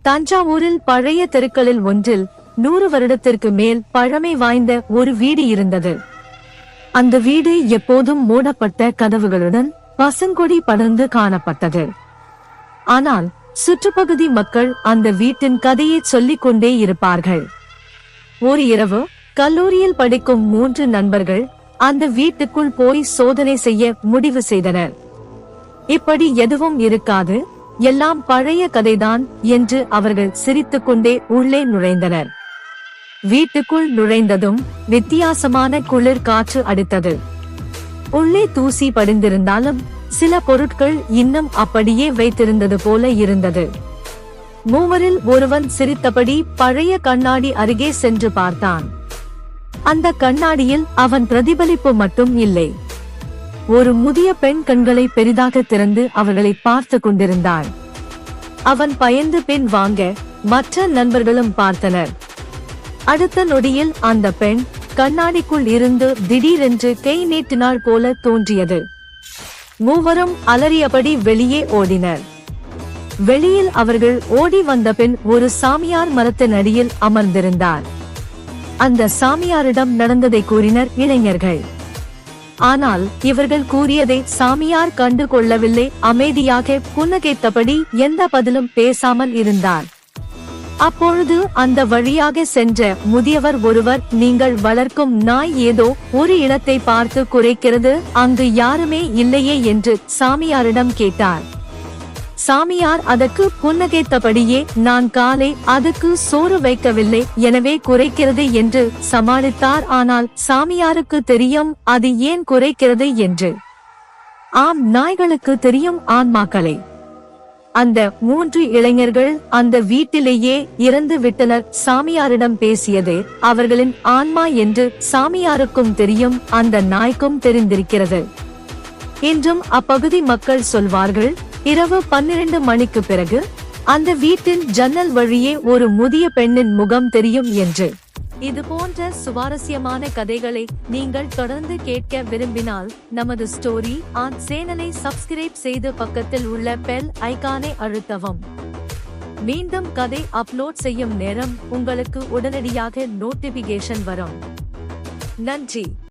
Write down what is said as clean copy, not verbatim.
தஞ்சாவூரில் பழைய தெருக்களில் ஒன்றில் 100 வருடத்திற்கு மேல் பழமை வாய்ந்த ஒரு வீடு இருந்தது. அந்த வீடு எப்போதும் மூடப்பட்ட கதவுகளுடன் பசுங்கொடி படர்ந்து காணப்பட்டது. ஆனால் சுற்றுப்பகுதி மக்கள் அந்த வீட்டின் கதையை சொல்லிக் கொண்டே இருப்பார்கள். ஒரு இரவு கல்லூரியில் படிக்கும் 3 நண்பர்கள் அந்த வீட்டுக்குள் போய் சோதனை செய்ய முடிவு செய்தனர். இப்படி எதுவும் இருக்காது, எல்லாம் பழைய கதைதான் என்று அவர்கள் சிரித்துக்கொண்டே உள்ளே நுழைந்தனர். வீட்டுக்குள் நுழைந்ததும் வித்தியாசமான குளிர் காற்று அடித்தது. உள்ளே தூசி படிந்திருந்தாலும் சில பொருட்கள் இன்னும் அப்படியே வைத்திருந்தது போல இருந்தது. மூவரில் ஒருவன் சிரித்தபடி பழைய கண்ணாடி அருகே சென்று பார்த்தான். அந்த கண்ணாடியில் அவன் பிரதிபலிப்பு மட்டும் இல்லை. ஒரு முதிய பெண் கண்களை பெரிதாக திறந்து அவர்களை பார்த்து கொண்டிருந்தாள். அவன் பயந்து பின் வாங்க மற்ற நண்பர்களும் பார்த்தனர். அடுத்த நொடியில் அந்த பெண் கண்ணாடிக்குள் இருந்து திடீரென்று கை நீட்டினாள் போல தோன்றியது. மூவரும் அலறியபடி வெளியே ஓடினர். வெளியில் அவர்கள் ஓடி வந்த பின் ஒரு சாமியார் மரத்தின் அடியில் அமர்ந்திருந்தார். அந்த சாமியாரிடம் நடந்ததை கூறினர் இளைஞர்கள். ஆனால் இவர்கள் கூறியதை சாமியார் கண்டு கொள்ளவில்லை. அமைதியாக புன்னகைத்தபடி எந்த பதிலும் பேசாமல் இருந்தார். அப்பொழுது அந்த வழியாக சென்ற முதியவர் ஒருவர், நீங்கள் வளர்க்கும் நாய் ஏதோ ஒரு இடத்தை பார்த்து குறைக்கிறது, அங்கு யாருமே இல்லையே என்று சாமியாரிடம் கேட்டார். சாமியார் அதற்கு புன்னகைத்தபடியே, நான் காலை அதுக்கு சோறு வைக்கவில்லை, எனவே குறைக்கிறது என்று சமாளித்தார். ஆனால் சாமியாருக்கு தெரியும் அது ஏன் குறைக்கிறது என்று. ஆம், நாய்களுக்கு தெரியும் ஆன்மாக்களை. அந்த 3 இளைஞர்கள் அந்த வீட்டிலேயே இறந்து விட்டனர். சாமியாரிடம் பேசியது அவர்களின் ஆன்மா என்று சாமியாருக்கும் தெரியும், அந்த நாய்க்கும் தெரிந்திருக்கிறது. இன்றும் அப்பகுதி மக்கள் சொல்வார்கள், இரவு 12 மணிக்கு பிறகு அந்த வீட்டின் ஜன்னல் வழியே ஒரு முதிய பெண்ணின் முகம் தெரியும் என்று. இது போன்ற சுவாரஸ்யமான கதைகளை நீங்கள் தொடர்ந்து கேட்க விரும்பினால் நமது ஸ்டோரி ஆன் சேனலை சப்ஸ்கிரைப் செய்து பக்கத்தில் உள்ள பெல் ஐகானை அழுத்தவும். மீண்டும் கதை அப்லோட் செய்யும் நேரம் உங்களுக்கு உடனடியாக நோட்டிபிகேஷன் வரும். நன்றி.